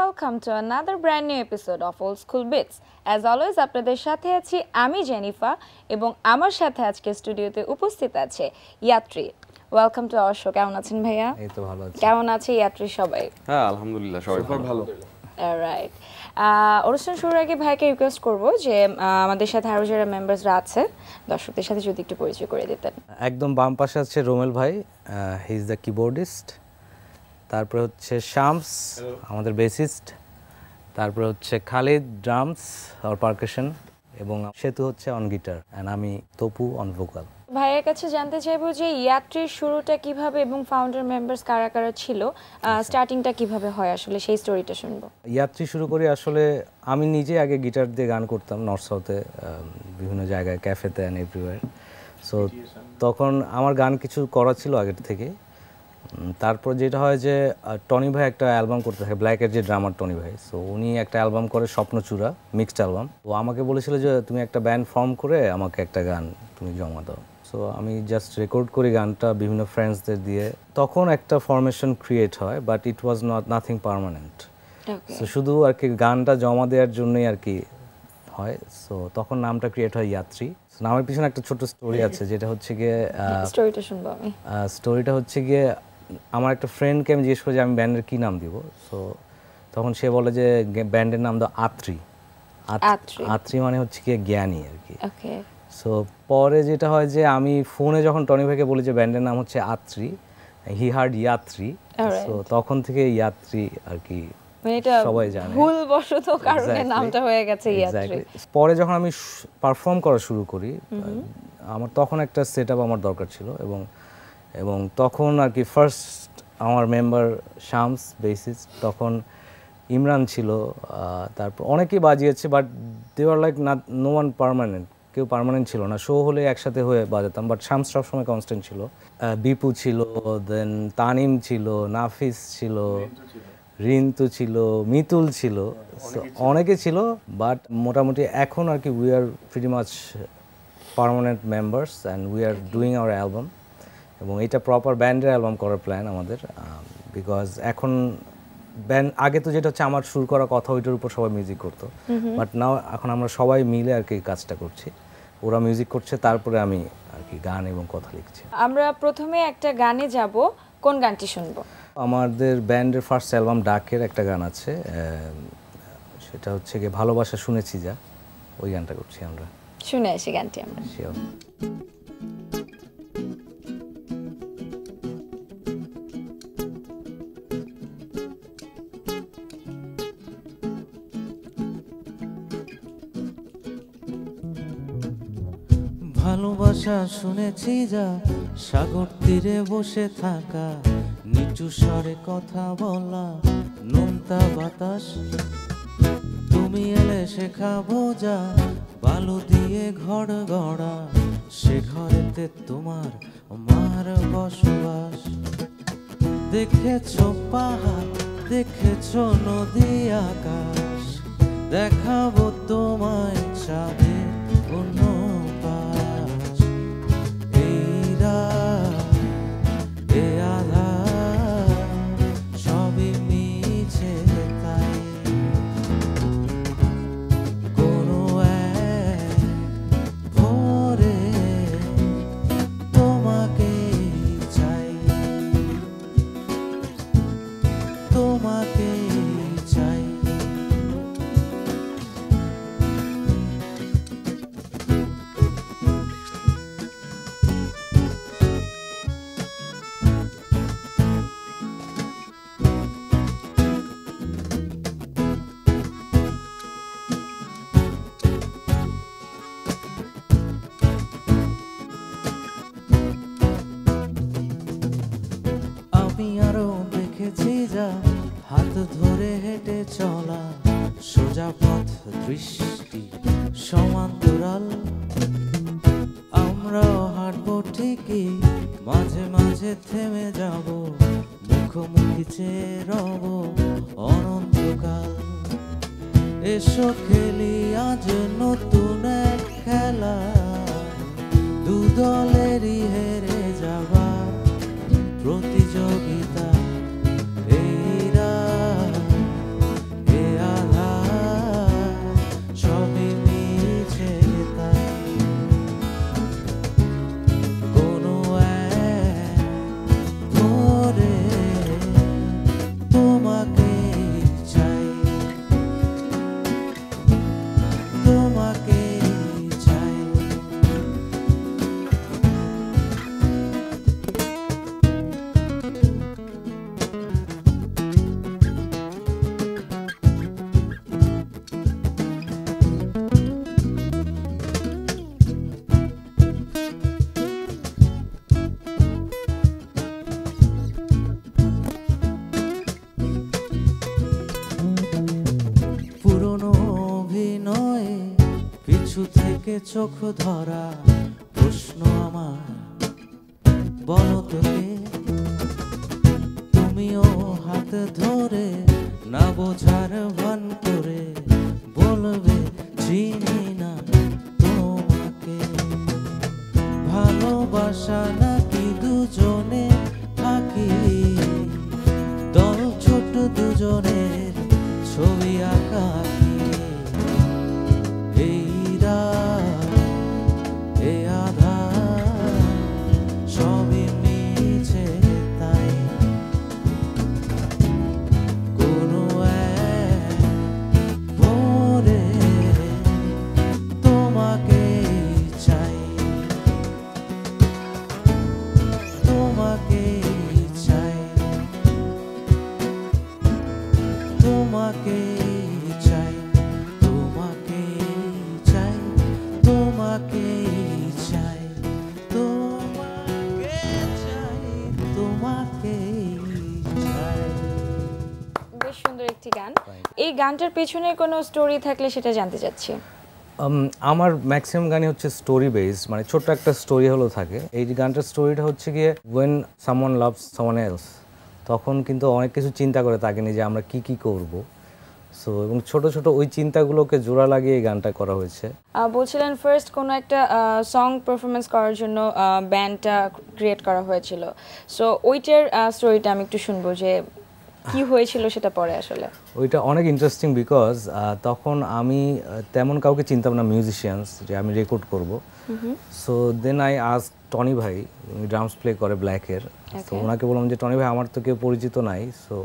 welcome to another brand new episode of Old School Bits. As always, আপনাদের সাথে আছি আমি জেনিফা এবং আমার সাথে আজকে স্টুডিওতে উপস্থিত আছে Yatri. Welcome to our show. কেমন আছেন ভাইয়া? এই তো ভালো আছি। কেমন আছে ইয়াত্রী সবাই? হ্যাঁ আলহামদুলিল্লাহ সবাই ভালো। অলরাইট, অনুষ্ঠান শুরুর আগে ভাইকে রিকোয়েস্ট করব যে আমাদের সাথে আরো যারা মেম্বারসরা আছে দর্শকদের সাথে যদি একটু পরিচয় করে দিতেন। একদম বাম পাশে আছে রোমেল ভাই, হি ইজ দ্য কিবোর্ডিস্ট। তারপরে হচ্ছে শামস আমাদের বেসিস্ট। তারপরে হচ্ছে খালিদ ড্রামস আর পারকাশন এবং সেতু হচ্ছে অন গিটার এন্ড আমি তপু অন ভোকাল। ভাইয়ের কাছে জানতে চাইবো যে ইয়াত্রীর শুরুটা কিভাবে এবং ফাউন্ডার মেম্বারস কারা কারা ছিল, স্টার্টিংটা কিভাবে হয় আসলে সেই স্টোরিটা শুনবো। ইয়াত্রী শুরু করি আসলে আমি নিজে আগে গিটার দিয়ে গান করতাম নর্থ সাউথে, বিভিন্ন জায়গায় ক্যাফেতে অ্যান্ড এভরিওয়্যার। সো তখন আমার গান কিছু করা ছিল আগের থেকে। তারপর যেটা হয় যে টনি ভাই একটা অ্যালবাম করতে থাকে, ব্ল্যাকের যে ড্রামার টনি ভাই, সো উনি একটা অ্যালবাম করে স্বপ্নচূড়া মিক্সড অ্যালবাম। তো আমাকে বলেছিল যে তুমি একটা ব্যান্ড ফর্ম করে আমাকে একটা গান তুমি জমা দাও। সো আমি জাস্ট রেকর্ড করি গানটা বিভিন্ন ফ্রেন্ডসদের দিয়ে। তখন একটা ফরমেশন ক্রিয়েট হয়, but it was not nothing permanent. So শুধু আর কি গানটা জমা দেওয়ার জন্যই আর কি হয়। সো তখন নামটা ক্রিয়েট হয় ইয়াত্রী। নামের পিছনে একটা ছোট স্টোরি আছে, যেটা হচ্ছে গিয়ে স্টোরিটা শুনবো আমি। স্টোরিটা হচ্ছে গিয়ে আমার একটা ফ্রেন্ডকে আমি জিজ্ঞেস করি যে আমি ব্যান্ডের কী নাম দিব। সো তখন সে বলে যে ব্যান্ডের নাম দাও আত্রি। আত্রি মানে হচ্ছে গিয়ে জ্ঞানী আর কি। সো পরে যেটা হয় যে আমি ফোনে যখন টনি ভাইকে বলি যে ব্যান্ডের নাম হচ্ছে Atri, he heard Yatri. So তখন থেকে ইয়াত্রী আর কি সবাই জানে, ভুলবশত কারণে নামটা হয়ে গেছে ইয়াত্রী। পরে যখন আমি পারফর্ম করা শুরু করি, আমার তখন একটা সেটআপ আমার দরকার ছিল এবং তখন আর কি ফার্স্ট আমার মেম্বার শামস বেসিস্ট, তখন ইমরান ছিল, তারপর অনেকেই বাজিয়েছে, but they are like no one permanent, কেউ পার্মানেন্ট ছিল না। শো হলে একসাথে হয়ে বাজাতাম, বাট শামস সবসময় কনস্ট্যান্ট ছিল। বিপু ছিল, দেন তানিম ছিল, নাফিস ছিল, রিন্তু ছিল, মিতুল ছিল, অনেকে ছিল। বাট মোটামুটি এখন আর কি we are pretty much permanent members and we are doing hour album. এবং এটা প্রপার ব্যান্ডের অ্যালবাম করার প্ল্যান আমাদের, বিকজ এখন ব্যান্ড আগে তো যেটা হচ্ছে আমার সুর করা কথা ওইটার উপর সবাই মিউজিক করতো, বাট নাও এখন আমরা সবাই মিলে আর কি কাজটা করছি। ওরা মিউজিক করছে, তারপরে আমি আর কি গান এবং কথা লিখছি। আমরা প্রথমে একটা গানে যাব, কোন গানটি শুনবো? আমাদের ব্যান্ডের ফার্স্ট অ্যালবাম ডাকের একটা গান আছে, সেটা হচ্ছে গিয়ে ভালোবাসা শুনেছি যা, ওই গানটা করছি আমরা। শুনে আসি গানটি আমরা। শিওর। ভালোবাসা শুনেছি যা, সাগর তীরে বসে থাকা, নিচু স্বরে কথা বলা, নোনতা বাতাস, তুমি এলে শেখাবো যা, বালু দিয়ে ঘর গড়া, সে ঘরেতে তোমার মার বসবাস। দেখেছো পাহাড়, দেখেছো নদী আকাশ, দেখাবো তোমায় চাঁদের অন্য পাশ। এই রাত, এ আধার, সবই মিছে তাই, কোনো এক ভোরে তোমাকেই চাই, তোমাকেই চাই। আমি আরো দেখেছি যা, হাত ধরে হেঁটে চলা, সোজা পথ দৃষ্টি সমান্তরাল, আমরাও হাঁটবো ঠিকই, মাঝে মাঝে থেমে যাব, মুখোমুখি চেয়ে রব অনন্তকাল। এসো খেলি আজ নতুন এক খেলা, দুদলেরই হেরে যাবা প্রতিযোগিতা। এই রাত, চোখ ধরা প্রশ্ন আমার, বলো তো কে? তুমিও হাত ধরে না বোঝার ভান করে বলবে চিনি না তোমাকে। ভালোবাসা নাকি দুজনে থাকি, দল ছোট দুজনের ছবি আঁকা এই রাত, এই আধার সবই মিছে তাই কোনো এক ভোরে তোমাকে চাই, তোমাকে চাই, তোমাকে চাই, তোমাকে চাই, তোমাকে চাই, তোমাকে চাই, তোমাকে চাই। বেশ সুন্দর একটি গান। এই গানটার পেছনে কোনো স্টোরি থাকলে সেটা জানতে চাচ্ছি। আমার ম্যাক্সিমাম গানই হচ্ছে স্টোরি বেসড, মানে ছোট্ট একটা স্টোরি হলো থাকে। এই গানটার স্টোরিটা হচ্ছে গিয়ে when someone loves someone else, তখন কিন্তু অনেক কিছু চিন্তা করে তাকে নিয়ে যে আমরা কি কি করব। সো এবং ছোট ছোট ওই চিন্তাগুলোকে জোড়া লাগিয়ে এই গানটা করা হয়েছে। বলছিলেন ফার্স্ট কোনো একটা সং পারফরমেন্স করার জন্য ব্যান্ডটা ক্রিয়েট করা হয়েছিল। সো ওইটার স্টোরিটা আমি একটু শুনবো যে কি হয়েছিল সেটা পরে আসলে। ওইটা অনেক ইন্টারেস্টিং বিকজ তখন আমি তেমন কাউকে চিনতাম না মিউজিশিয়ানস যে আমি রেকর্ড করব। So then I ask Tony ভাই, উনি ড্রামস প্লে করে ব্ল্যাকের। তো ওনাকে বললাম যে টনি ভাই আমার তো কেউ পরিচিত নাই, সো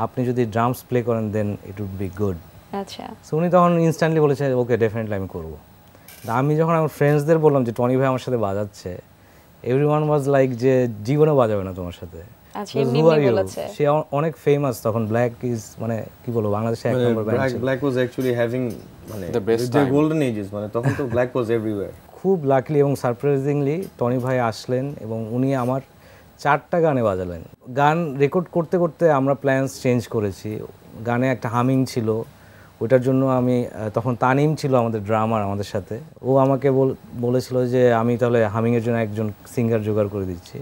আপনি যদি ড্রামস প্লে করেন দেন ইট উড বি গুড। আচ্ছা। সো উনি তখন ইনস্ট্যান্টলি বলেছে ওকে ডেফিনেটলি আমি করবো। আমি যখন আমার ফ্রেন্ডসদের বললাম যে টনি ভাই আমার সাথে বাজাচ্ছে, এভরিওয়ান ওয়াজ লাইক যে জীবনে বাজাবে না তোমার সাথে। আচ্ছা, এমনি বলেছে। সে অনেক ফেমাস তখন, ব্ল্যাক ইজ মানে কি বলবো বাংলাদেশে এক নম্বর ব্যান্ড ছিল। ব্ল্যাক ওয়াজ অ্যাকচুয়ালি হ্যাভিং মানে The best the time. golden ages, মানে তখন তো ব্ল্যাক ওয়াজ এভরিওয়্যার। খুব লাকলি এবং সারপ্রাইজিংলি টনি ভাই আসলেন এবং উনি আমার 4টা গানে বাজালেন। গান রেকর্ড করতে করতে আমরা প্ল্যানস চেঞ্জ করেছি। গানে একটা হামিং ছিল, ওইটার জন্য আমি তখন তানিম ছিল আমাদের ড্রামার আমাদের সাথে, ও আমাকে বলেছিল যে আমি তাহলে হামিংয়ের জন্য একজন সিঙ্গার জোগাড় করে দিচ্ছি।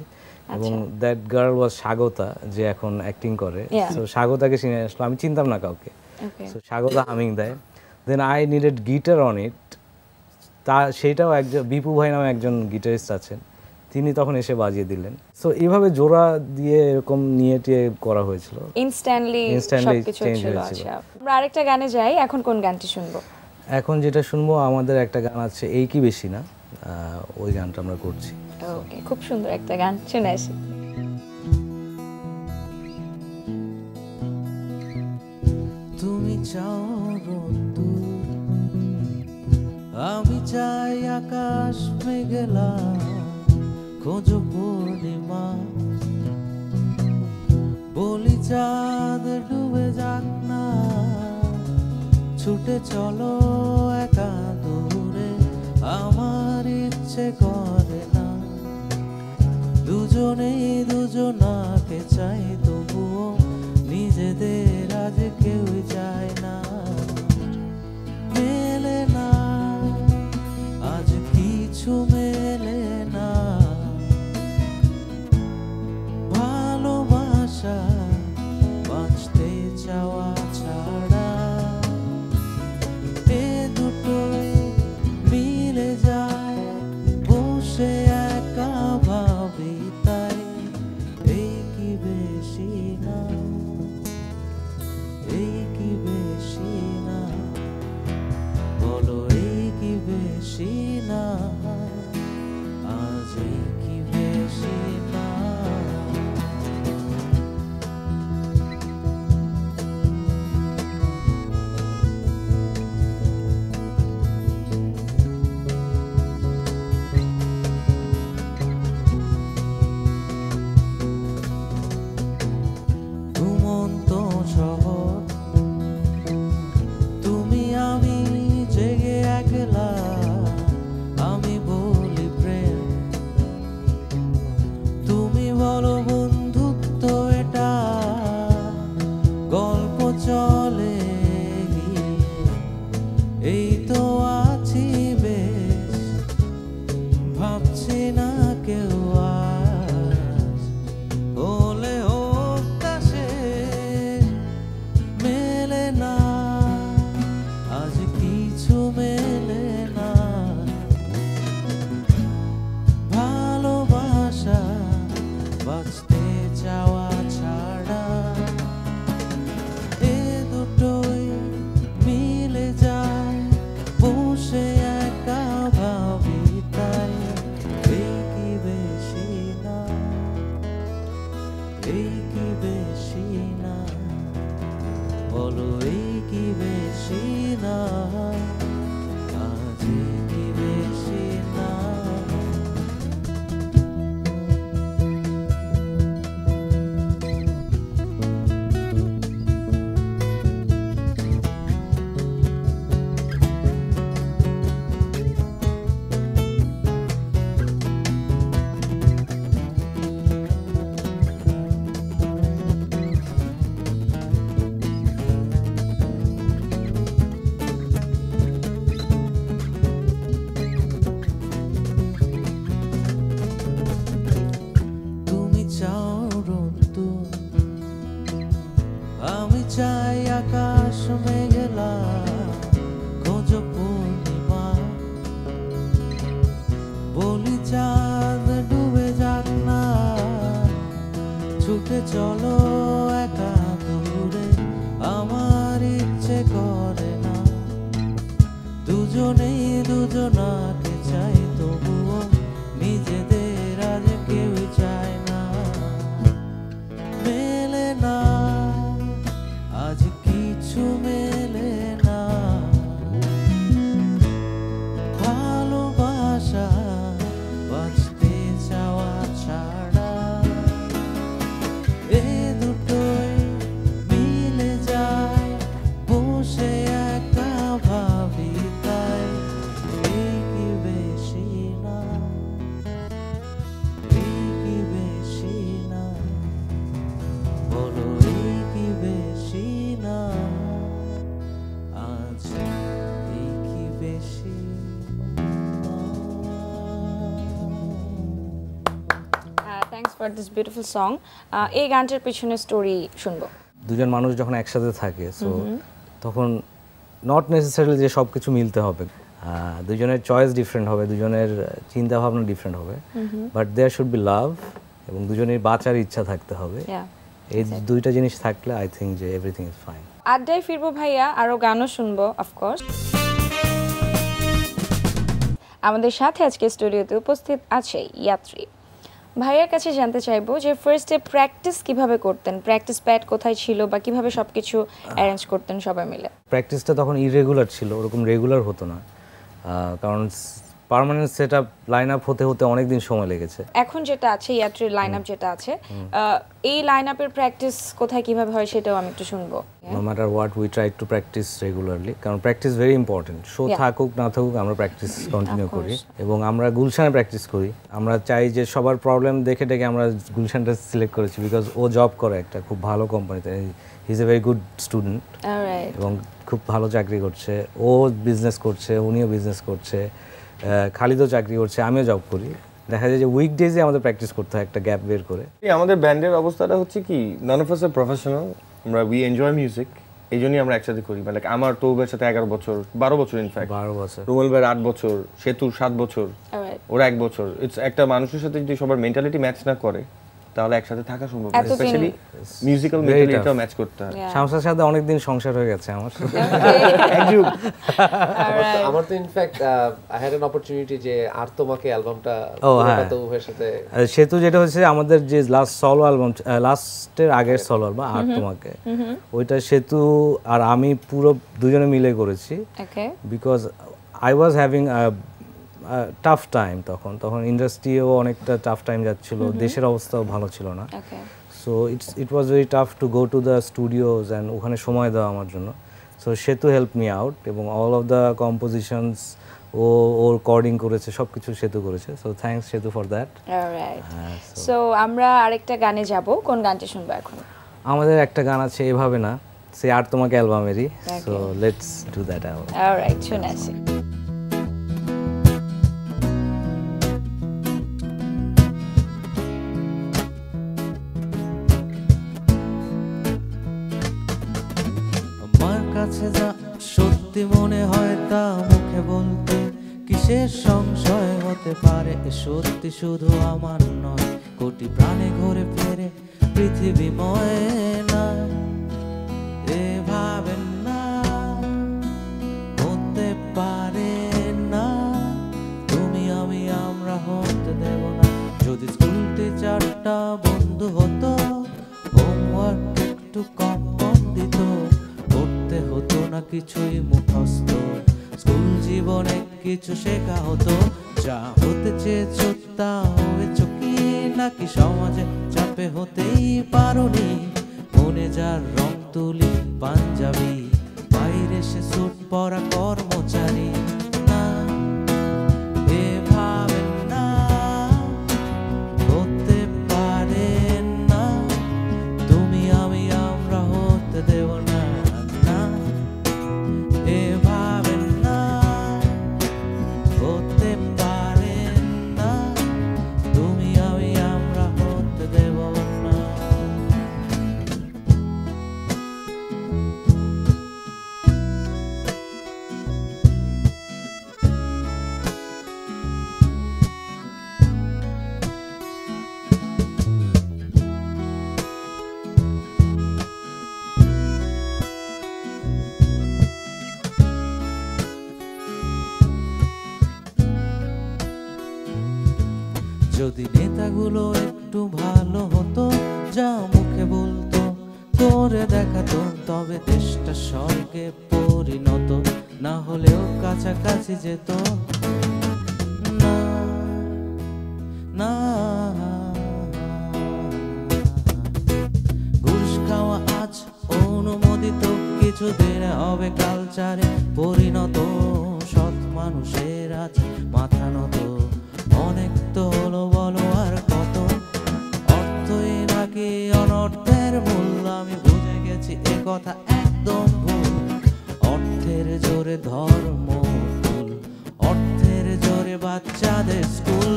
এবং দ্যাট গার্ল ওয়াজ স্বাগতা, যে এখন অ্যাক্টিং করে। সো স্বাগতাকে চিনে আসলো, আমি চিনতাম না কাউকে। সো স্বাগতা হামিং দেয়। Then I needed guitar on it, সেইটাও একজন বিপু ভাই নামে একজন গিটারিস্ট আছেন, তিনি তখন এসে বাজিয়ে দিলেন। সো এইভাবে জোড়া দিয়ে এরকম নিয়ে টিয়ে করা হয়েছিল, ইনস্ট্যান্টলি সবকিছু চেঞ্জ ছিল। হয়েছিল। আচ্ছা, আমরা আরেকটা গানে যাই। এখন কোন গানটি শুনবো? এখন যেটা শুনবো আমাদের একটা গান আছে এই কি বেশি না, ওই গানটা আমরা করছি। ওকে, খুব সুন্দর একটা গান, শুনে আসি। তুমি চাও রোদ্দুর, আমি চাই আকাশ মেঘলা, খোঁজো পূর্ণিমা, বলি চাঁদ ডুবে যাক না, ছুটে চলো একা দূরে, আমার ইচ্ছে করে না, দুজনেই দুজনাকে চাই, তবুও নিজেদের আজ কেউই চায় না, মেলে না আজ কিছু মেলে না, ভালোবাসা বাঁচতে চাওয়া ছাড়া, এ দুটোই মিলে যায়, বসে একা ভাবি তাই, এই কি বেশি না, এই কি বেশি না, বলো এই কি বেশি না, আজ এই কি বেশি না। বাঁচতে চাওয়া ছাড়া এ দুটোই মিলে যায় বসে একা ভাবি তাই এই কি বেশি না এই কি বেশি না বলো এই কি বেশি না আজ এই কি বেশি না তুমি চাও রোদ্দুর আমি চাই আকাশ মেঘলা খোঁজো পূর্ণিমা বলি চাঁদ ডুবে যাক না ছুটে চলো একা দূরে আমার ইচ্ছে করে না দুজনেই দুজনাকে চাই তবুও নিজেদের আজ কেউ চায় না মেলে না আজ কিছু মেলে না ভালোবাসা বাঁচতে চাওয়া ছাড়া এ দুটোই মিলে যায় বসে একা ভাবি তাই এই কি বেশি না এই কি বেশি না বলো এই কি বেশি না আজ এই কি বেশি thanks for this beautiful song. এই গানটার পিছনে স্টোরি শুনবো। দুজন মানুষ যখন একসাথে থাকে সো তখন নট নেসেসারিলি যে সব কিছু মিলতে হবে, দুজনের চয়েস ডিফারেন্ট হবে, দুজনের চিন্তা ভাবনা ডিফারেন্ট হবে, বাট দেয়ার শুড বি লাভ এবং দুজনের বাঁচার ইচ্ছা থাকতে হবে। এই দুইটা জিনিস থাকলে আই থিঙ্ক যে এভরিথিং ইজ ফাইন। আড্ডায় ফিরবো ভাইয়া, আরো গানও শুনবো অফকোর্স। আমাদের সাথে আজকে স্টুডিওতে উপস্থিত আছে ইয়াত্রী। ভাইয়ার কাছে জানতে চাইবো যে ফার্স্টে প্র্যাকটিস কিভাবে করতেন, প্র্যাকটিস প্যাড কোথায় ছিল বা কিভাবে সবকিছু অ্যারেঞ্জ করতেন সবাই মিলে? প্র্যাকটিসটা তখন ইরেগুলার ছিল, ওরকম রেগুলার হতো না, কারণ permanent set up line up হতে হতে অনেক দিন সময় লেগেছে। এখন যেটা আছে ইয়াত্রীর লাইন আপ যেটা আছে, এই লাইন আপের প্র্যাকটিস কোথায় কিভাবে হয় সেটাও আমি একটু শুনবো। No matter what we try to practice regularly, কারণ প্র্যাকটিস ভেরি ইম্পর্টেন্ট। শো থাকুক না থাকুক আমরা প্র্যাকটিস কন্টিনিউ করি এবং আমরা গুলশানে প্র্যাকটিস করি। আমরা চাই যে সবার প্রবলেম দেখে ডেকে আমরা গুলশানটা সিলেক্ট করেছি বিকজ ও জব করে একটা খুব ভালো কোম্পানিতে, he is a very good student এবং খুব ভালো চাকরি করছে, ও বিজনেস করছে, উনিও বিজনেস করছে, খালিদও চাকরি করছে, আমিও জব করি। দেখা যায় যে উইকডেজে আমাদের প্র্যাকটিস করতে হয় একটা গ্যাপ বের করে। আমাদের ব্যান্ডের অবস্থাটা হচ্ছে কি, none of us are professional, আমরা উই এনজয় মিউজিক, এই জন্যই আমরা একসাথে করি। মানে আমার তৌবের সাথে 11 বছর 12 বছর ইনফ্যাক্ট, 12 বছর, রুমেল ভাইয়ের 8 বছর, সেতুর 7 বছর, ওরা 1 বছর। ইটস একটা মানুষের সাথে যদি সবার মেন্টালিটি ম্যাচ না করে তাহলে একসাথে থাকা সম্ভব না, স্পেশালি মিউজিক্যাল মেন্টালিটিটাও ম্যাচ করতে হয়। শামসার সাথে অনেক দিন সংসার হয়ে গেছে আমার সাথে। আমার তো in fact I had an opportunity যে আর তোমাকে অ্যালবামটা তৌবের সাথে সেতু যেটা হচ্ছে আমাদের যে লাস্ট সলো অ্যালবাম, লাস্টের আগের সলো অ্যালবাম আর তোমাকে, ওইটা সেতু আর আমি পুরো দুজনে মিলে করেছি because I was having tough time. তখন ইন্ডাস্ট্রিও অনেকটা টাফ টাইম যাচ্ছিল, দেশের অবস্থাও ভালো ছিল না। So it was very tough to go to the studios and ওখানে সময় দেওয়া আমার জন্য। So Setu help me out এবং অল অফ দ্য কম্পোজিশনস ও রেকর্ডিং করেছে, সব কিছু সেতু করেছে। So thanks Setu for that. So আমরা আরেকটা গানে যাব, কোন গানটা শুনবো এখন? আমাদের একটা গান আছে এভাবে না, সে আর তোমাকে অ্যালবামেরই। So let's do that. Alright, শুনে আসি। আমার কাছে যা সত্যি মনে হয় তা মুখে বলতে কিসের সংশয় হতে পারে, সত্যি শুধু আমার নয় কোটি প্রাণে ঘুরে ফিরে পৃথিবী ময়না এভাবে না হতে পারে না তুমি আমি আমরা হতে দেব না যদি স্কুল টিচারটা বন্ধু হতো হোমওয়ার্ক একটু কম কম দিত করতে হতো না কিছুই মুখস্থ স্কুল জীবনে কিছু শেখা হতো যা হতে চেয়েছো তা হয়েছো কি নাকি সমাজে চাপে হতেই পারোনি মনে যার রং তুলি পাঞ্জাবি বাইরে সে স্যুট পরা কর্মচারী না এভাবে না হতে পারে না তুমি আমি আমরা হতে দেব না না এভাবে না হতে পারে না তুমি আমি আমরা হতে দেব না যদি নেতাগুলো একটু ভালো হতো যা মুখে বলতো করে দেখাতো তবে দেশটা স্বর্গে পরিণত না হলেও কাছাকাছি যেত না না ঘুষ খাওয়া আজ অনুমোদিত কিছুদিন হবে কালচারে পরিণত সৎ মানুষের আজ মাথা নত অনেক তো হলো বলো আর কত অর্থই নাকি অনর্থের মূল আমি বুঝে গেছি এ কথা একদম ভুল অর্থের জোরে ধর্ম ভুল অর্থের জোরে বাচ্চাদের স্কুল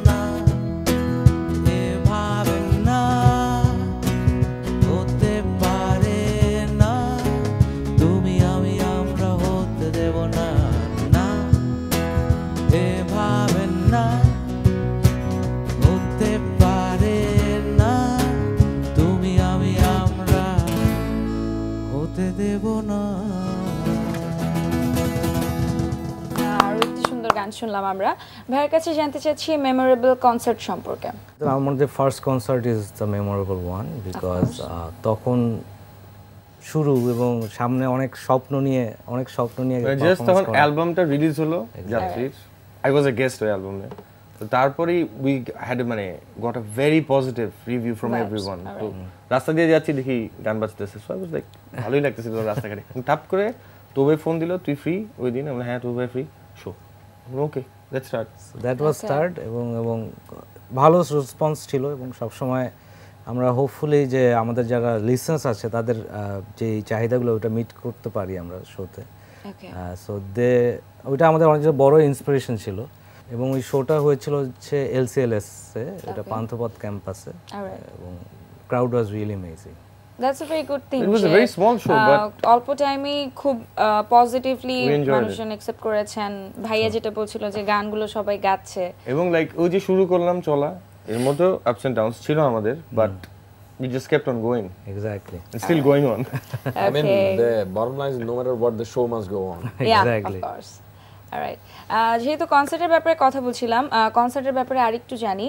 না এভাবে না হতে পারে না তুমি আমি আমরা হতে দেব না না এভাবে না হতে পারে না তুমি আমি আমরা হতে দেব না আরো একটি সুন্দর গান শুনলাম আমরা ভাইয়ের কাছে জানতে চাচ্ছি মেমোরেবল কনসার্ট সম্পর্কে আমার যে first concert is the memorable one because তখন শুরু এবং সামনে অনেক স্বপ্ন নিয়ে জাস্ট তখন অ্যালবামটা রিলিজ হলো যাত্রীর আই ওয়াজ আ গেস্ট ওই অ্যালবামে তো তারপরেই উই হ্যাড মানে got a very positive review from everyone তো রাস্তা দিয়ে যাচ্ছি দেখি গান বাজতেছে সো আই ওয়াজ লাইক ভালোই লাগতেছিল রাস্তাঘাটে টাপ করে তোবে ফোন দিল তুই ফ্রি ওই দিন আমরা হ্যাঁ তোবে free show okay let's start that was start এবং ভালো রেসপন্স ছিল এবং সব সময় আমরা হোপফুলি যে আমাদের যারা লিসেন্স আছে তাদের যে চাহিদাগুলো ওটা মিট করতে পারি আমরা শোতে সো ওইটা আমাদের অনেক বড় ইন্সপিরেশন ছিল এবং ওই শোটা হয়েছিল হচ্ছে এলসিএলএস এ এটা পান্থপথ ক্যাম্পাসে এবং crowd was really amazing That's a very good thing. It was a very small show, but অল্প টাইমে খুব পজিটিভলি মানুষজন অ্যাকসেপ্ট করেছেন ভাইয়া যেটা বলছিল যে গানগুলো সবাই গাচ্ছে এবং লাইক ওই যে শুরু করলাম চলা এর মধ্যে আপস এন্ড ডাউনস ছিল আমাদের but we just kept on going exactly it's still going on I mean the bottom line is no matter what the show must go on exactly of course alright যেহেতু কনসার্টের ব্যাপারে কথা বলছিলাম কনসার্টের ব্যাপারে আরেকটু জানি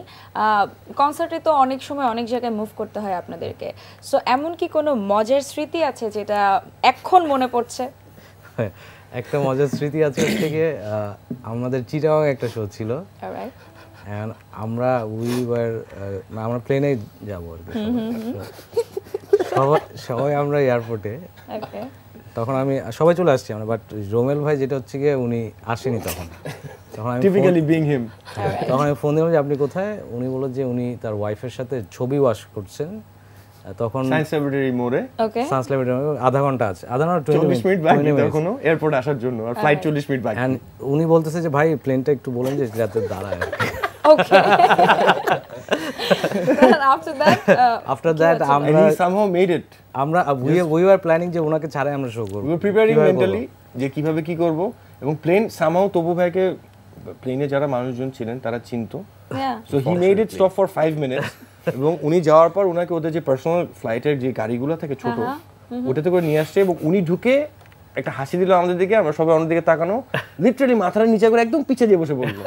কনসার্টে তো অনেক সময় অনেক জায়গায় মুভ করতে হয় আপনাদেরকে সো এমন কি কোনো মজার স্মৃতি আছে যেটা এখন মনে পড়ছে একটা মজার স্মৃতি আছে হচ্ছে গিয়ে আমাদের চিটাগাং একটা শো ছিল অলরাইট এন্ড আমরা আমরা প্লেনে যাবো আর কি সবাই আমরা এয়ারপোর্টে ওকে তখন আমি সবাই চলে আসছি আমরা বাট রোমেল ভাই যেটা হচ্ছে গিয়ে উনি আসেনি তখন আমি টিপিক্যালি বিং হিম তখন আমি ফোন দিলাম যে আপনি কোথায় উনি বলল যে উনি তার ওয়াইফের সাথে ছবি ওয়াশ করছেন তখন সায়েন্স ল্যাবরেটরি মোড়ে ওকে সায়েন্স ল্যাবরেটরি আধা ঘন্টা আছে আধা ঘন্টা 20 মিনিট বাকি তখনও এয়ারপোর্ট আসার জন্য আর ফ্লাইট 40 মিনিট বাকি এন্ড উনি বলতেছে যে ভাই প্লেনটা একটু বলেন যে যাতে দাঁড়ায় ওকে after that and he somehow made it we were planning যে ওনাকে ছাড়াই আমরা শো করব we were preparing mentally যে কিভাবে কি করব এবং প্লেন somehow তবু ভাইকে প্লেনে যারা মানুষজন ছিলেন তারা চিনতো So he made it stop for 5 minutes. এবং উনি যাওয়ার পর ওনাকে ওদের যে পার্সোনাল ফ্লাইটের যে গাড়িগুলো থাকে ছোট ওটাতে করে নিয়ে আসছে এবং উনি ঢুকে একটা হাসি দিল আমাদের দিকে, আমরা সবাই আমাদের দিকে তাকানো, লিটারালি মাথার নিচে করে একদম পিছে দিয়ে বসে পড়লো।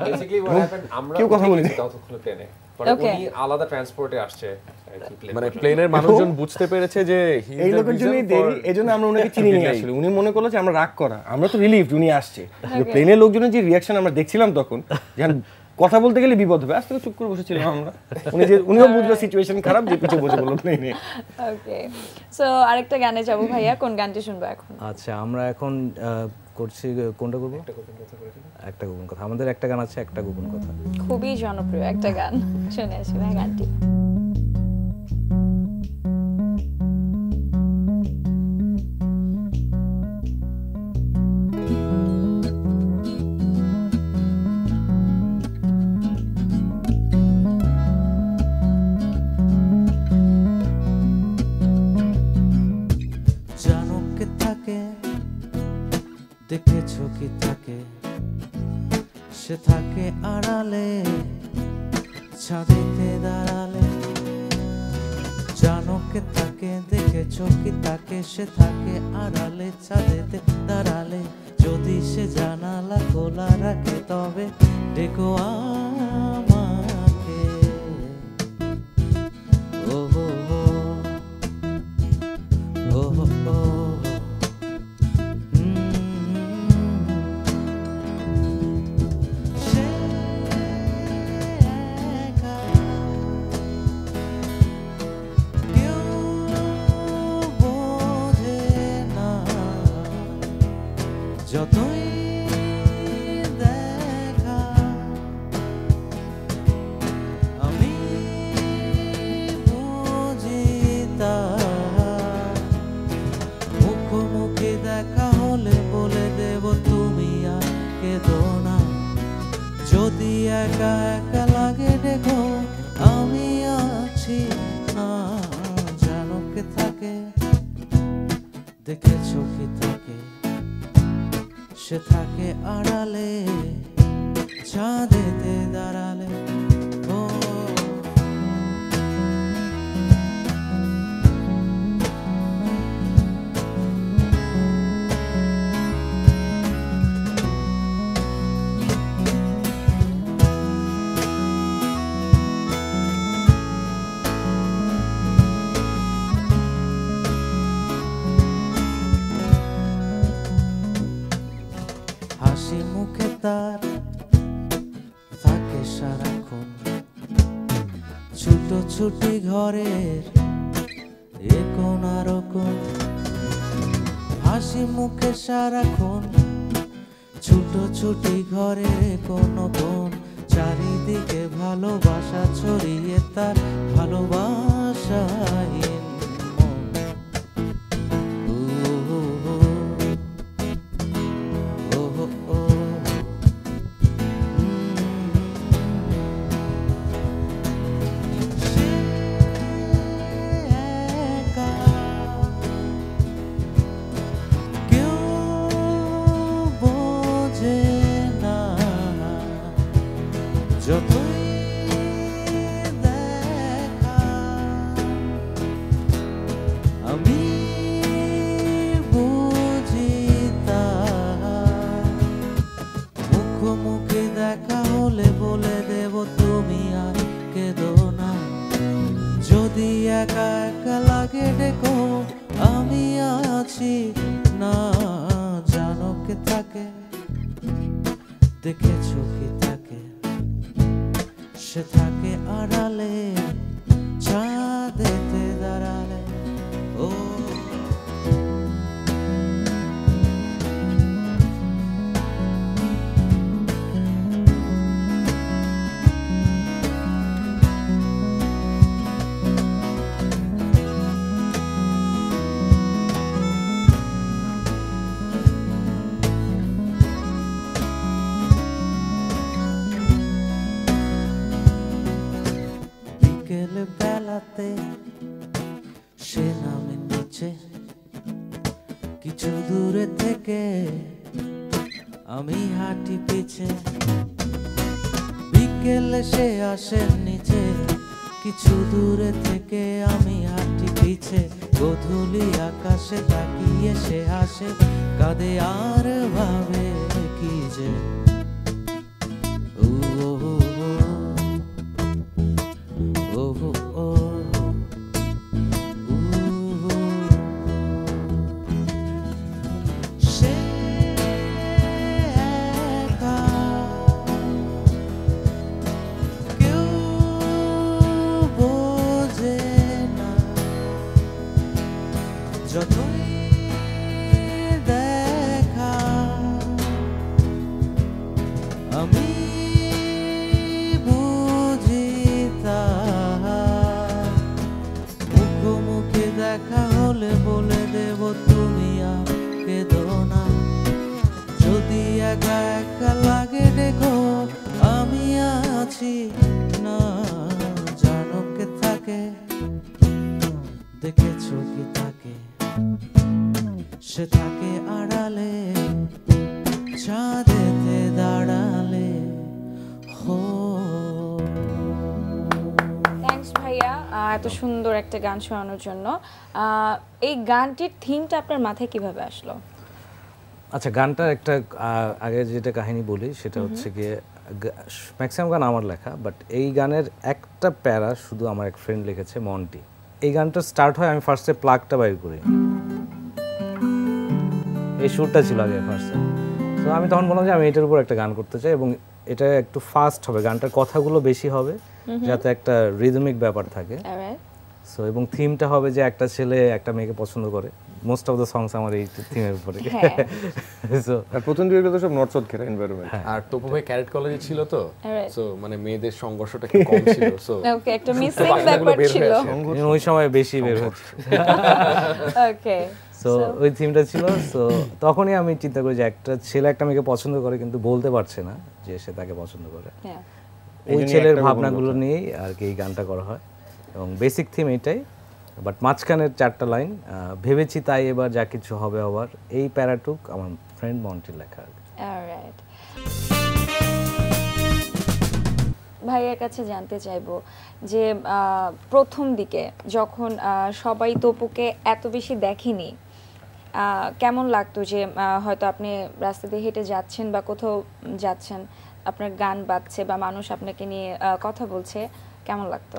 বেসিক্যালি what happened, আমরা কেউ কথা বলিনি ততক্ষণে প্লেনে, পরে উনি আলাদা ট্রান্সপোর্টে আসছে, মানে প্লেনের মানুষজন বুঝতে পেরেছে যে এই লোকের জন্যই দেরি, এজন্য আমরা ওনাকে চিনি নিয়ে আসলে উনি মনে করলো যে আমরা রাগ করা, আমরা তো রিলিভড উনি আসছে। প্লেনের লোকজনের যে রিয়াকশন আমরা দেখছিলাম তখন, যেন কথা বলতে গেলে বিপদ হবে, আস্তে চুপ করে বসেছিলাম আমরা। উনিও বুঝলো সিচুয়েশন খারাপ, যে পিছে বসে বললো প্লেনে। ওকে, সো আরেকটা গানে যাবো ভাইয়া, কোন গানটি শুনবো এখন? আচ্ছা, আমরা এখন করছি কোনটা করবো? একটা গোপন কথা। আমাদের একটা গান আছে, একটা গোপন কথা, খুবই জনপ্রিয় একটা গান, শুনে আসি ভাই গানটি। দেখেছো কি থাকে, সে থাকে আড়ালে, ছাদেতে দাঁড়ালে। জানো কে থাকে, দেখেছো কি থাকে, সে থাকে আড়ালে, ছাদেতে দাঁড়ালে। যদি সে জানালা খোলা রাখে তবে ডেকো আমাকে। ও হো হো, ও হো হো। যতই দেখা আমি বুঝি তা, মুখোমুখি দেখা হলে বলে দেব তুমি আর কেঁদো না। যদি একা একা লাগে দেখো আমি আছি না। জানো কে থাকে, দেখেছো কি থাকে, সে থাকে আড়ালে, ছাদেতে দাঁড়ালে। ও হাসি মুখে তার থাকে সারাক্ষণ, ছুটোছুটি ঘরের এ কোণ আর কোণ। হাসি মুখে সারাক্ষণ, ছুটোছুটি ঘরের কোন কোণ। চারিদিকে ভালোবাসা ছড়িয়ে তার ভালোবাসাহীন মন। যতই দেখা আমি বুঝি তা, মুখোমুখি দেখা হলে বলে দেব তুমি আর কেঁদো না। যদি একা একা লাগে ডেকো আমি আছি না। জানো কে থাকে, দেখেছো কি থাকে, সে থাকে আড়ালে, ছাদেতে দাঁড়ালে। ও বেলাতে সে নামে নিচে, কিছু দূরে থেকে আমি হাঁটি পিছে। গেলে সে আসে নিচে, কিছু দূরে থেকে আমি হাঁটি পিছে, গোধূলি আকাশে তাকিয়ে সে হাসে, কাঁদে আর ভাবে কি যে ও ও ও ও ও সে একা, কেউ বোঝে না, যতই দেখা আমি বুঝি তাহার, মুখোমুখি দেখা হলে বলে দেব তুমি আর কেঁদো না, যদি একা একা লাগে দেখো আমি আছি না, জানো কে থাকে, দেখেছো কি তাকে, সে থাকে আড়ালে, চাঁদেতে দাঁড়ালে হো। থ্যাঙ্কস ভাইয়া এত সুন্দর একটা গান শোনানোর জন্য। এই গানটির থিমটা আপনার মাথায় কিভাবে আসলো? আচ্ছা, গানটার একটা আগে যেটা কাহিনী বলি সেটা হচ্ছে গিয়ে ম্যাক্সিমাম গান আমার লেখা, বাট এই গানের একটা প্যারা শুধু আমার এক ফ্রেন্ড লিখেছে, মন্টি। এই গানটা স্টার্ট হয়, আমি ফার্স্টে প্লাগটা বাইর করি, এই সুরটা ছিল আগে ফার্স্টে। তো আমি তখন বললাম যে আমি এটার উপর একটা গান করতে চাই এবং এটা একটু ফাস্ট হবে, গানটার কথাগুলো বেশি হবে যাতে একটা রিদমিক ব্যাপার থাকে। সো এবং থিমটা হবে যে একটা ছেলে একটা মেয়েকে পছন্দ করে, মোস্ট অফ দ্য সংস আমার এই থিমের উপরে। সো আর প্রথম দিকে তো সব নর্থ সাউথ খেরা এনভায়রনমেন্ট। আর তপু ভাই ক্যারেট কলেজে ছিল তো, সো মানে মেয়েদের সংঘর্ষটা একটু কম ছিল, সো ওকে, একটা মিসিং ব্যাপার ছিল ওই সময় বেশি বের হচ্ছে। ওকে, সো ওই থিমটা ছিল। সো তখনই আমি চিন্তা করি যে একটা ছেলে একটা মেয়েকে পছন্দ করে কিন্তু বলতে পারছে না যে সে তাকে পছন্দ করে, ওই ছেলের ভাবনাগুলো নিয়েই আর কি এই গানটা করা হয় এবং বেসিক থিম এটাই। বাট মাঝখানের 4টা লাইন ভেবেছি তাই এবার যা কিছু হবে আবার, এই প্যারাটুক আমার ফ্রেন্ড মন্টির লেখা। অলরাইট, ভাইয়ের কাছে জানতে চাইবো যে প্রথম দিকে যখন সবাই তপুকে এত বেশি দেখেনি, কেমন লাগতো যে হয়তো আপনি রাস্তা দিয়ে হেঁটে যাচ্ছেন বা কোথাও যাচ্ছেন, আপনার গান বাজছে বা মানুষ আপনাকে নিয়ে কথা বলছে, কেমন লাগতো?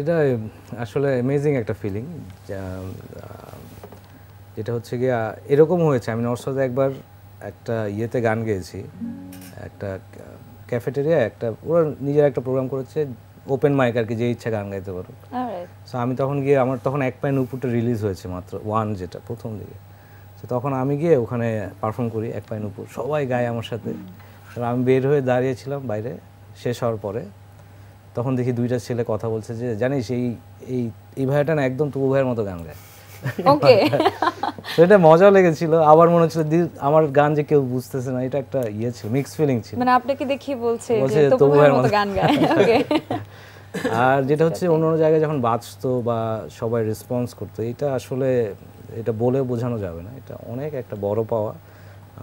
এটা আসলে অ্যামেজিং একটা ফিলিং, যেটা হচ্ছে গিয়ে এরকম হয়েছে। আমি নর্থ একবার একটা ইয়েতে গান গেয়েছি, একটা ক্যাফেটেরিয়া, একটা ওরা নিজের একটা প্রোগ্রাম করেছে, ওপেন মাইক আর কি, যে ইচ্ছা গান গাইতে পারো। সো আমি তখন গিয়ে, আমার তখন এক পায়ে নুপুরটা রিলিজ হয়েছে মাত্র, 1 যেটা প্রথম দিকে। তো তখন আমি গিয়ে ওখানে পারফর্ম করি, এক পায়ে নুপুর, সবাই গায় আমার সাথে। আমি বের হয়ে দাঁড়িয়েছিলাম বাইরে, শেষ হওয়ার পরে তখন দেখি 2টা ছেলে কথা বলছে যে জানিস এই এই এই ভাইয়াটা না একদম তবু ভাইয়ের মতো গান গায়। ওকে, তো এটা মজাও লেগেছিল, আবার মনে হচ্ছিল আমার গান যে কেউ বুঝতেছে না, এটা একটা ইয়ে ছিল, মিক্স ফিলিং ছিল। মানে আপনাকে দেখি বলছে যে তবু ভাইয়ের মতো গান গায়। ওকে, আর যেটা হচ্ছে অন্য জায়গায় যখন বাজতো বা সবাই রেসপন্স করতো, এটা আসলে এটা বলে বোঝানো যাবে না, এটা অনেক একটা বড় পাওয়া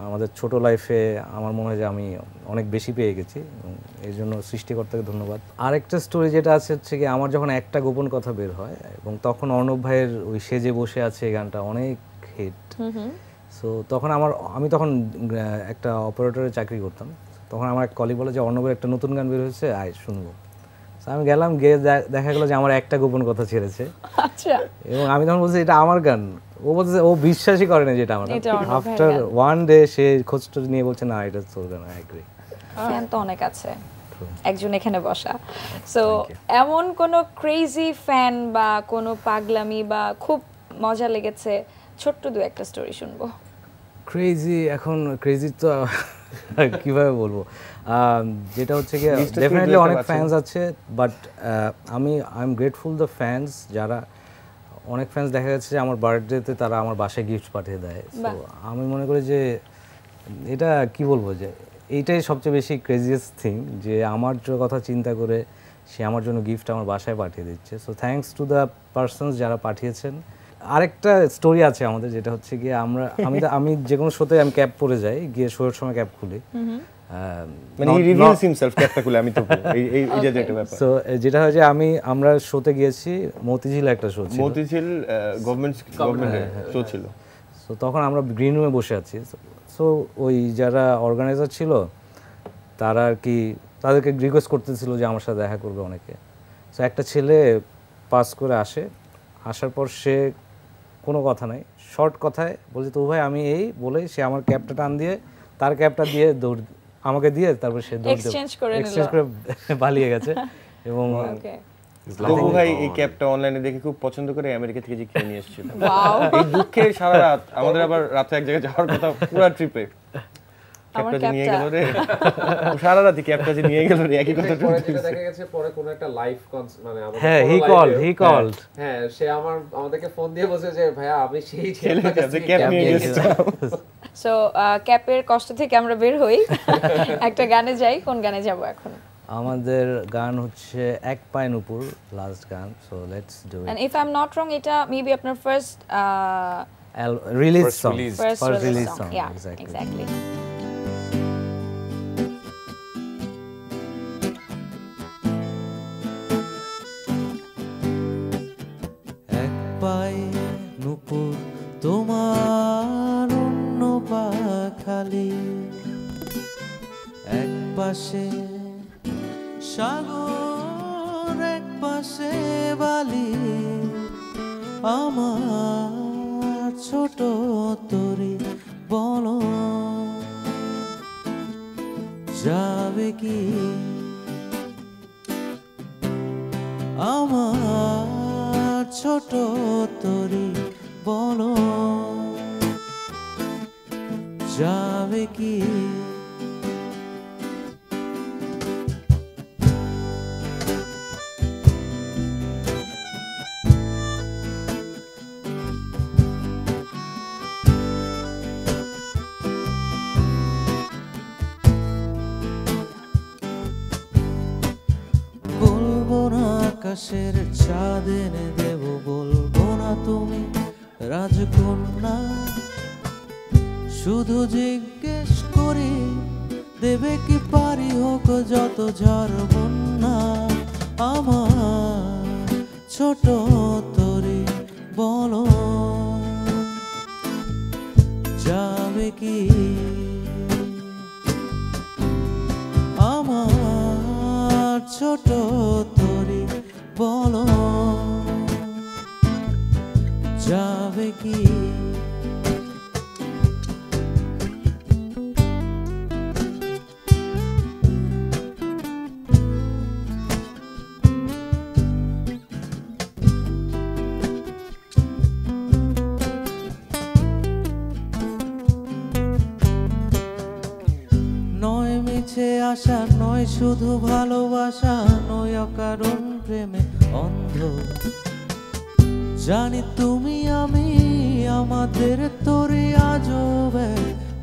আমাদের ছোট লাইফে। আমার মনে হয় যে আমি অনেক বেশি পেয়ে গেছি এবং এই জন্য সৃষ্টিকর্তাকে ধন্যবাদ। আরেকটা স্টোরি যেটা আছে হচ্ছে কি, আমার যখন একটা গোপন কথা বের হয় এবং তখন অর্ণব ভাইয়ের ওই সেজে বসে আছে এই গানটা অনেক হিট। সো তখন আমি তখন একটা অপারেটরে চাকরি করতাম, তখন আমার এক কলিগ বলে যে অর্ণবের একটা নতুন গান বের হয়েছে, আয় শুনবো। আমি গেলাম, গিয়ে দেখা গেলো যে আমার একটা গোপন কথা ছেড়েছে। আচ্ছা, এবং আমি তখন বলছি এটা আমার গান, ও বলছে ও বিশ্বাসই করে না যেটা আমার। আফটার 1 ডে সে খোঁজটা নিয়ে বলছে না এটা তোর গান। আই এগ্রি, ফ্যান তো অনেক আছে, একজন এখানে বসা। সো এমন কোনো ক্রেজি ফ্যান বা কোনো পাগলামি বা খুব মজা লেগেছে, ছোট্ট 2-1টা স্টোরি শুনবো। ক্রেজি, এখন ক্রেজি তো কিভাবে বলবো, যেটা হচ্ছে কি ডেফিনেটলি অনেক ফ্যান্স আছে, but I am grateful the fans, যারা অনেক ফ্যান্স দেখা যাচ্ছে যে আমার বার্থডেতে তারা আমার বাসায় গিফট পাঠিয়ে দেয়। তো আমি মনে করি যে এটা কি বলবো, যে এইটাই সবচেয়ে বেশি ক্রেজিয়েস্ট থিং, যে আমার কথা চিন্তা করে সে আমার জন্য গিফট আমার বাসায় পাঠিয়ে দিচ্ছে। So thanks to the persons যারা পাঠিয়েছেন। আরেকটা স্টোরি আছে আমাদের, যেটা হচ্ছে গিয়ে আমি যে কোনো শোতে আমি ক্যাপ পরে যাই, গিয়ে শোয়ের সময় ক্যাপ খুলি, মানে হি রিভিলস হিমসেলফ ক্যাপটা খুলে আমি তো এই যে একটা ব্যাপার। সো যেটা হয় যে আমরা শোতে গিয়েছি, মতিঝিল একটা শো ছিল, মতিঝিল গভর্নমেন্ট শো ছিল। সো তখন আমরা গ্রিন রুমে বসে আছি। সো ওই যারা অর্গানাইজার ছিল তারা আর কি তাদেরকে রিকোয়েস্ট করতেছিল যে আমার সাথে দেখা করবে অনেকে। সো একটা ছেলে পাস করে আসার পর সে কোনো কথা নাই, শর্ট কথায় বলছে তো ভাই আমি এই বলেই সে আমার ক্যাপটা টান দিয়ে তার ক্যাপটা দিয়ে দৌড় আমাকে দিয়ে তারপর সে দৌড় এক্সচেঞ্জ করে পালিয়ে গেছে। এবং তবু ভাই এই ক্যাপটা অনলাইনে দেখে খুব পছন্দ করে আমেরিকা থেকে যে কিনে নিয়ে এসেছিল। এই দুঃখে সারা রাত আমাদের আবার রাতে এক জায়গায় যাওয়ার কথা পুরো ট্রিপে, ক্যাপটা যে নিয়ে গেল রে, সারা রাতে ক্যাপটা যে নিয়ে গেল রে, একই কথা দেখা গেছে পরে কোন একটা লাইভ মানে আমাদের হ্যাঁ হি কলড হ্যাঁ সে আমাদেরকে ফোন দিয়ে বলছে যে ভাইয়া আমি সেই ক্যাপ নিয়ে এসেছিলাম। সো ক্যাপের কষ্ট থেকে আমরা বের হই, একটা গানে যাই। কোন গানে যাব এখন? আমাদের গান হচ্ছে এক পায়ের উপর, লাস্ট গান। So let's do it. And if I am not wrong, এটা মেবি আপনার first release song, first release song. Exactly. এক পায়ে নুপুর তোমার অন্য পা খালি, এক পাশে সাগর এক পাশে বালি, আমার ছোট তরি বলো যাবে কি, আমার ছোট তরি বলো যাবে কি। আকাশের চাঁদ এনে দেব, বলবো না তুমি রাজকন্যা, শুধু জিজ্ঞেস করি দেবে কি পারি হোক যত ঝড় বন্যা, আমার ছোট তরি বলো যাবে কি, আমার ছোট তরি বলো যাবে কি। নয় মিছে আশা, নয় শুধু ভালোবাসা, নয় অকারণ প্রেমে অন্ধ, জানি তুমি আমি আমাদের তোরে আজব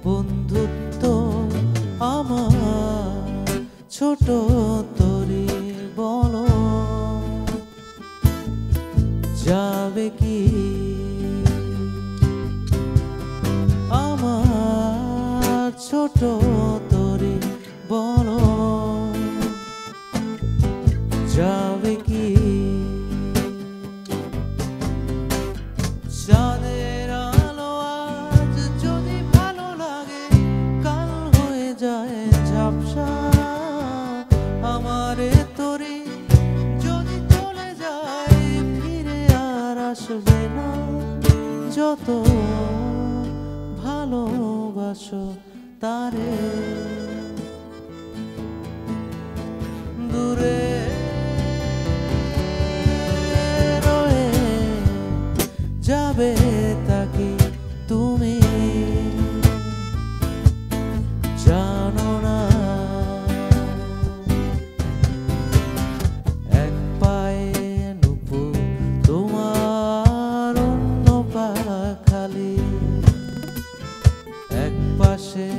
বন্ধুত্ব, আমার ছোট তরি বলো যাবে কি, আমার ছোট তরি বলো যাবে কি। চাঁদের আলো আজ যদি ভালো লাগে, কাল হয়ে যায় ঝাপসা, আমারে তরি যদি চলে যায় ফিরে আর আসবে না, যত ভালোবাসো তারে দূরে রয়ে যাবে তাকে তুমি জানো না, এক পায়ে নুপুর তোমার অন্য পা খালি, এক পাশে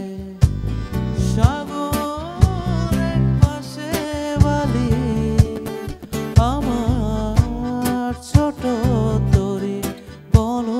সাগর এক পাশে বালি, আমার ছোট তরি বলো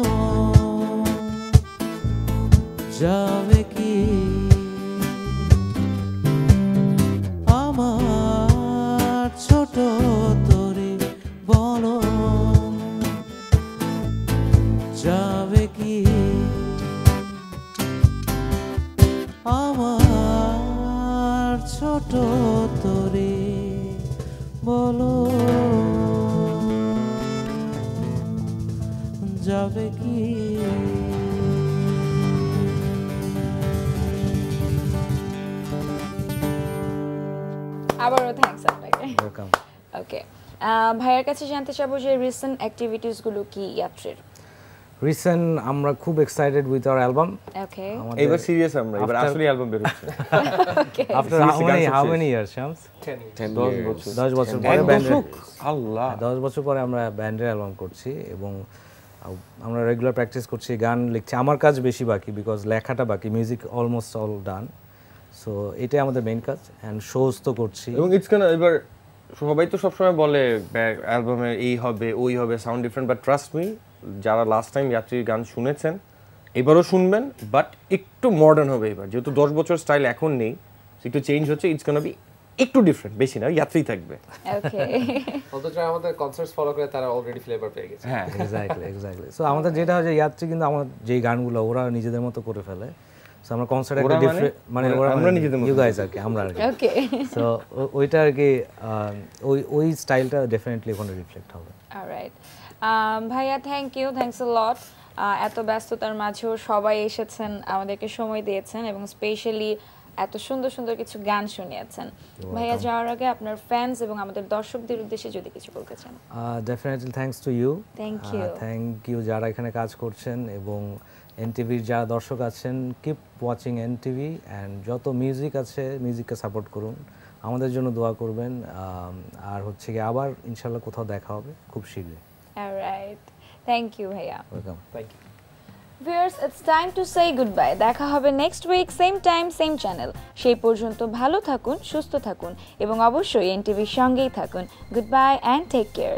যাবে কি আবারও থ্যাঙ্কস আপনাকে ওয়েলকাম ওকে ভাইয়ার কাছে জানতে চাবো যে রিসেন্ট অ্যাক্টিভিটিস গুলো কি ইয়াত্রীর রিসেন্ট আমরা খুব এক্সাইটেড উইথ আওয়ার অ্যালবাম ওকে এবার সিরিয়াস আমরা এবার আসলে অ্যালবাম বের হচ্ছে after how many years Shams 10 বছর 10 বছর পরে ব্যান্ডের আল্লাহ 10 বছর পরে আমরা ব্যান্ডের অ্যালবাম করছি এবং আমরা রেগুলার প্র্যাকটিস করছি গান লিখছি আমার কাজ বেশি বাকি বিকজ লেখাটা বাকি music almost all done so এটাই আমাদের মেইন কাজ এন্ড শোজ তো করছি এবং ইটস কেন এবার সবাই তো সবসময় বলে অ্যালবামে এই হবে ওই হবে sound different but trust me যারা লাস্ট টাইম ইয়াত্রীর গান শুনেছেন এবারও শুনবেন বাট একটু মডার্ন হবে এবার যেহেতু 10 বছর স্টাইল এখন নেই একটু চেঞ্জ হচ্ছে ইটস গোনা বি একটু ডিফারেন্ট বেশি না ইয়াত্রী থাকবে ওকে অন্তত আমাদের কনসার্টস ফলো করে তারা অলরেডি ফ্লেভার পেয়ে গেছে হ্যাঁ এক্স্যাক্টলি সো আমাদের যেটা হয় যে ইয়াত্রী কিন্তু আমার যেই গানগুলো ওরা নিজেদের মতো করে ফেলে সো আমরা কনসার্টে একটা ডিফারেন্ট মানে ওরা আমরা নিজেদের মতো ইউ গাইস আর কি আমরা আর কি ওকে সো ওইটা আর কি ওই স্টাইলটা ডেফিনেটলি ওখানে রিফ্লেক্ট হবে অলরাইট ভাইয়া থ্যাঙ্কস আ লট এত ব্যস্ততার মাঝেও সবাই এসেছেন আমাদেরকে সময় দিয়েছেন এবং স্পেশালি এত সুন্দর সুন্দর কিছু গান শুনিয়েছেন ভাইয়া যাওয়ার আগে আপনার ফ্যান্স এবং আমাদের দর্শকদের উদ্দেশ্যে যদি কিছু বলতে চান definitely thanks to you thank you যারা এখানে কাজ করছেন এবং এনটিভির যারা দর্শক আছেন কিপ ওয়াচিং এনটিভি অ্যান্ড যত মিউজিক আছে মিউজিককে সাপোর্ট করুন আমাদের জন্য দোয়া করবেন আর হচ্ছে কি আবার ইনশাআল্লাহ কোথাও দেখা হবে খুব শীঘ্রই অলরাইট থ্যাংক ইউ ভাইয়া welcome thank you viewers it's time to say good bye দেখা হবে next week same time same channel সেই পর্যন্ত ভালো থাকুন সুস্থ থাকুন এবং অবশ্যই এনটিভির সঙ্গেই থাকুন good bye and take care